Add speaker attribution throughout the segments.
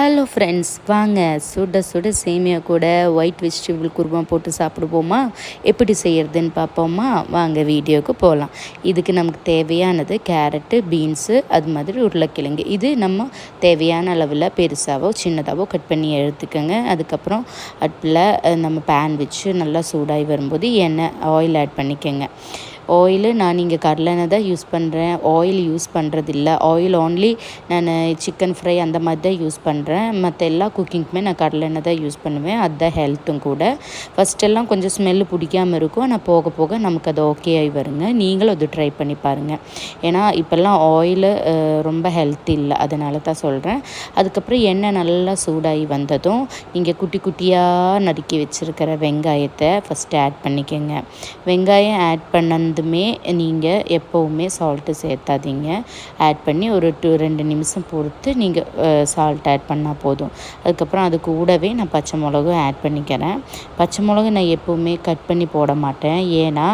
Speaker 1: Hello friends, வாங்க சுட சுட சேமியா கூட ஒயிட் வெஜிடபிள் குருமா போட்டு சாப்பிடுவோமா? எப்படி செய்கிறதுன்னு பார்ப்போமா? வாங்க வீடியோவுக்கு போகலாம். இதுக்கு நமக்கு தேவையானது கேரட்டு, பீன்ஸு, அது மாதிரி உருளைக்கிழங்கு. இது நம்ம தேவையான அளவில் பெருசாவோ சின்னதாகவோ கட் பண்ணி எடுத்துக்கோங்க. அதுக்கப்புறம் அடுப்பில் நம்ம பேன் வச்சு நல்லா சூடாகி வரும்போது ஆயில் ஆட் பண்ணிக்கோங்க. ஆயிலு நான் இங்கே கடலெண்ணெய் தான் யூஸ் பண்ணுறேன். ஆயில் யூஸ் பண்ணுறதில்ல. ஆயில் ஓன்லி நான் சிக்கன் ஃப்ரை அந்த மாதிரி தான் யூஸ் பண்ணுறேன். மற்ற எல்லா குக்கிங்க்குமே நான் கடலெண்ணெய் தான் யூஸ் பண்ணுவேன். அதுதான் ஹெல்த்தும் கூட. ஃபஸ்ட்டெல்லாம் கொஞ்சம் ஸ்மெல்லு பிடிக்காமல் இருக்கும். ஆனால் போக போக நமக்கு அது ஓகே ஆகி வருங்க. நீங்களும் அது ட்ரை பண்ணி பாருங்கள். ஏன்னா இப்போல்லாம் ஆயிலு ரொம்ப ஹெல்த் இல்லை, அதனால தான் சொல்கிறேன். அதுக்கப்புறம் எண்ணெய் நல்லா சூடாகி வந்ததும் நீங்கள் குட்டி குட்டியாக நறுக்கி வச்சுருக்கிற வெங்காயத்தை ஃபஸ்ட்டு ஆட் பண்ணிக்கோங்க. வெங்காயம் ஆட் பண்ணதுமே நீங்கள் எப்போவுமே சால்ட்டு சேர்த்தாதீங்க. ஆட் பண்ணி ஒரு 2 நிமிஷம் பொறுத்து நீங்கள் சால்ட் ஆட் பண்ணால் போதும். அதுக்கப்புறம் அது கூடவே நான் பச்சை மிளகும் ஆட் பண்ணிக்கிறேன். பச்சை மிளகு நான் எப்போவுமே கட் பண்ணி போட மாட்டேன். ஏன்னா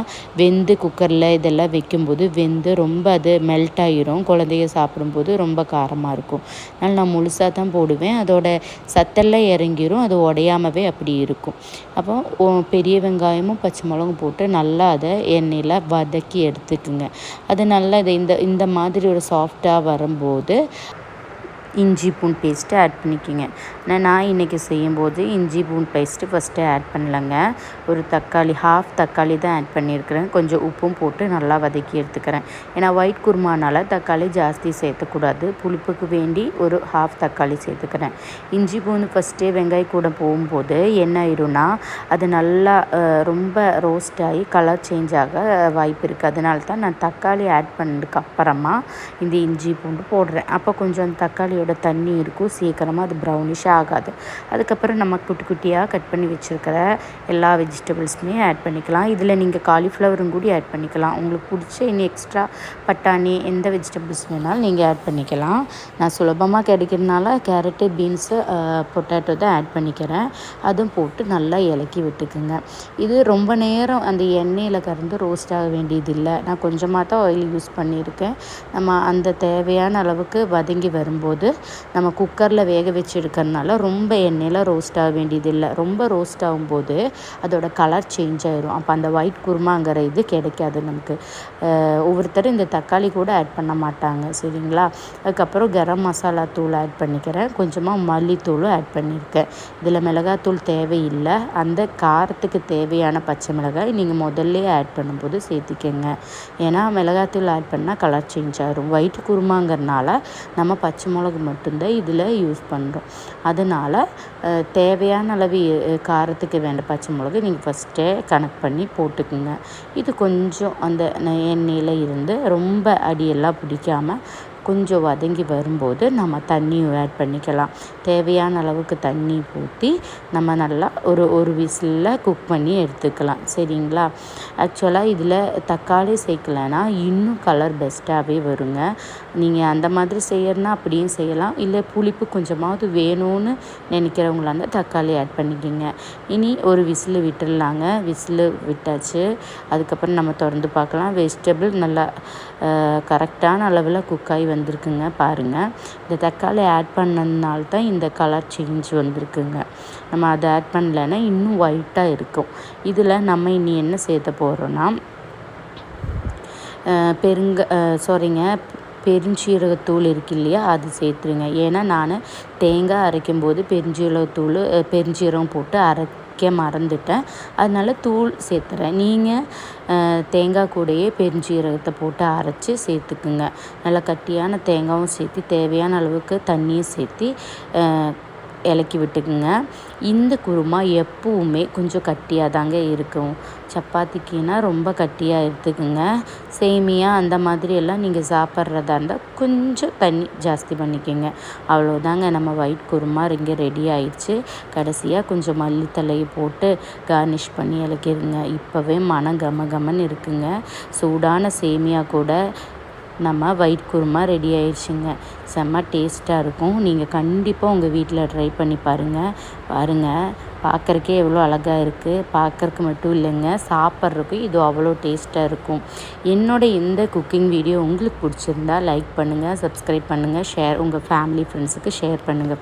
Speaker 1: குக்கரில் இதெல்லாம் வைக்கும்போது ரொம்ப அது மெல்ட் ஆகிரும். குழந்தைங்க சாப்பிடும்போது ரொம்ப காரமாக இருக்கும். அதனால் நான் முழுசாக தான் போடுவேன். அதோட சத்தெல்லாம் இறங்கிரும். அது உடையாமவே அப்படி இருக்கும். அப்போ பெரிய வெங்காயமும் பச்சை மிளகும் போட்டு நல்லா அதை எண்ணெயில் வதக்கி எடுத்துக்குங்க. அது நல்லா இந்த மாதிரி ஒரு சாஃப்டாக வரும்போது இஞ்சி பூண்டு பேஸ்ட்டு ஆட் பண்ணிக்கோங்க. நான் இன்றைக்கி செய்யும்போது இஞ்சி பூண்டு பேஸ்ட்டு ஃபஸ்ட்டு ஆட் பண்ணலைங்க. ஒரு ஹாஃப் தக்காளி தான் ஆட் பண்ணியிருக்கிறேன். கொஞ்சம் உப்பும் போட்டு நல்லா வதக்கி எடுத்துக்கிறேன். ஏன்னா ஒயிட் குருமானால் தக்காளி ஜாஸ்தி சேர்த்துக்கூடாது. புளிப்புக்கு வேண்டி ஒரு ஹாஃப் தக்காளி சேர்த்துக்கிறேன். இஞ்சி பூண்டு ஃபஸ்ட்டே வெங்காயம் கூட போகும்போது என்ன ஆயிரும்னா அது நல்லா ரொம்ப ரோஸ்ட் ஆகி கலர் சேஞ்ச் ஆக வாய்ப்பு இருக்குது. அதனால தான் நான் தக்காளி ஆட் பண்ணதுக்கு அப்புறமா இந்த இஞ்சி பூண்டு போடுறேன். அப்போ கொஞ்சம் அந்த தக்காளியோட தண்ணி இருக்கும். சீக்கிரமாக அது ப்ரௌனிஷாக ஆகாது. அதுக்கப்புறம் நம்ம குட்டி குட்டியாக கட் பண்ணி வச்சுருக்கிற எல்லா வெஜிடபிள்ஸுமே ஆட் பண்ணிக்கலாம். இதில் நீங்கள் காலிஃப்ளவரும் கூட ஆட் பண்ணிக்கலாம். உங்களுக்கு பிடிச்ச இன்னும் எக்ஸ்ட்ரா பட்டாணி எந்த வெஜிடபிள்ஸ் வேணாலும் நீங்கள் ஆட் பண்ணிக்கலாம். நான் சுலபமாக கிடைக்கிறதுனால கேரட்டு, பீன்ஸு, பொட்டேட்டோ தான் ஆட் பண்ணிக்கிறேன். அதுவும் போட்டு நல்லா இலக்கி விட்டுக்குங்க. இது ரொம்ப நேரம் அந்த எண்ணெயில் கறந்து ரோஸ்ட் ஆக வேண்டியதில்லை. நான் கொஞ்சமாக தான் ஆயில் யூஸ் பண்ணியிருக்கேன். நம்ம அந்த தேவையான அளவுக்கு வதங்கி வரும்போது நம்ம குக்கரில் வேக வச்சு எடுக்கிறதுனால ரொம்ப எண்ணெயில் ரோஸ்ட் ஆக வேண்டியதில்லை. ரொம்ப ரோஸ்ட் ஆகும்போது அதோட கலர் சேஞ்ச் ஆகிரும். அப்போ அந்த ஒயிட் குருமாங்கிற இது கிடைக்காது நமக்கு. ஒவ்வொருத்தரும் இந்த தக்காளி கூட ஆட் பண்ண மாட்டாங்க, சரிங்களா? அதுக்கப்புறம் கரம் மசாலா தூள் ஆட் பண்ணிக்கிறேன். கொஞ்சமாக மல்லித்தூளும் ஆட் பண்ணியிருக்கேன். இதில் மிளகாத்தூள் தேவையில்லை. அந்த காரத்துக்கு தேவையான பச்சை மிளகாய் நீங்கள் முதல்ல ஆட் பண்ணும்போது சேர்த்திக்கங்க. ஏன்னா மிளகாத்தூள் ஆட் பண்ணால் கலர் சேஞ்ச் ஆகிரும். ஒயிட் குருமாங்கிறனால நம்ம பச்சை மிளகு மட்டும்தான் இதில் யூஸ் பண்ணுறோம். அதனால் தேவையான அளவு காரத்துக்கு வேண்ட பச்சை மிளகு நீங்கள் ஃபஸ்ட்டே கணக்கு பண்ணி போட்டுக்குங்க. இது கொஞ்சம் அந்த எண்ணெயில் இருந்து ரொம்ப அடியெல்லாம் பிடிக்காமல் கொஞ்சம் வதங்கி வரும்போது நம்ம தண்ணியும் ஆட் பண்ணிக்கலாம். தேவையான அளவுக்கு தண்ணி ஊற்றி நம்ம நல்லா ஒரு விசிலில் குக் பண்ணி எடுத்துக்கலாம், சரிங்களா? ஆக்சுவலாக இதில் தக்காளி சேர்க்கலைன்னா இன்னும் கலர் பெஸ்ட்டாகவே வருங்க. நீங்கள் அந்த மாதிரி செய்யறதுனா அப்படியும் செய்யலாம். இல்லை புளிப்பு கொஞ்சமாவது வேணும்னு நினைக்கிறவங்களா இருந்தால் தக்காளி ஆட் பண்ணிக்கோங்க. இனி ஒரு விசில் விட்டுடலாங்க. விசில் விட்டாச்சு. அதுக்கப்புறம் நம்ம திறந்து பார்க்கலாம். வெஜிடபிள் நல்லா கரெக்டான அளவில் குக்காகி வந்திருக்குங்க. பாருங்கள், இந்த தக்காளி ஆட் பண்ணதுனால தான் இந்த கலர் சேஞ்ச் வந்திருக்குங்க. நம்ம அதை ஆட் பண்ணலைன்னா இன்னும் ஒயிட்டாக இருக்கும். இதில் நம்ம இனி என்ன சேர்த்த போகிறோன்னா பெருஞ்சீரகத்தூள் இருக்கு இல்லையா, அது சேர்த்துருங்க. ஏன்னா நான் தேங்காய் அரைக்கும்போது பெருஞ்சீரகம் போட்டு அரைக்க மறந்துட்டேன். அதனால தூள் சேர்த்துறேன். நீங்கள் தேங்காய் கூடையே பெருஞ்சீரகத்தை போட்டு அரைச்சி சேர்த்துக்குங்க. நல்லா கட்டியான தேங்காயும் சேர்த்து தேவையான அளவுக்கு தண்ணியும் சேர்த்து இலக்கி விட்டுக்குங்க. இந்த குருமா எப்பவுமே கொஞ்சம் கட்டியாக தாங்க இருக்கும். சப்பாத்திக்குன்னா ரொம்ப கட்டியாக எடுத்துக்குங்க. சேமியா அந்த மாதிரி எல்லாம் நீங்கள் சாப்பிட்றதா இருந்தால் கொஞ்சம் தண்ணி ஜாஸ்தி பண்ணிக்கோங்க. அவ்வளோதாங்க, நம்ம ஒயிட் குருமா இங்கே ரெடி ஆயிடுச்சு. கடைசியாக கொஞ்சம் மல்லித்தலையை போட்டு கார்னிஷ் பண்ணி இலக்கிடுங்க. இப்போவே மனம் கமன்னு இருக்குங்க. சூடான சேமியா கூட நம்ம ஒயிட் குருமா ரெடி ஆயிடுச்சுங்க. செம்ம டேஸ்ட்டாக இருக்கும். நீங்கள் கண்டிப்பாக உங்கள் வீட்டில் ட்ரை பண்ணி பாருங்கள். பார்க்குறக்கே எவ்வளோ அழகாக இருக்குது. பார்க்குறக்கு மட்டும் இல்லைங்க, சாப்பிட்றதுக்கு இது அவ்வளோ டேஸ்ட்டாக இருக்கும். என்னோடய இந்த குக்கிங் வீடியோ உங்களுக்கு பிடிச்சிருந்தா லைக் பண்ணுங்கள், சப்ஸ்கிரைப் பண்ணுங்கள், உங்கள் ஃபேமிலி ஃப்ரெண்ட்ஸுக்கு ஷேர் பண்ணுங்கள்.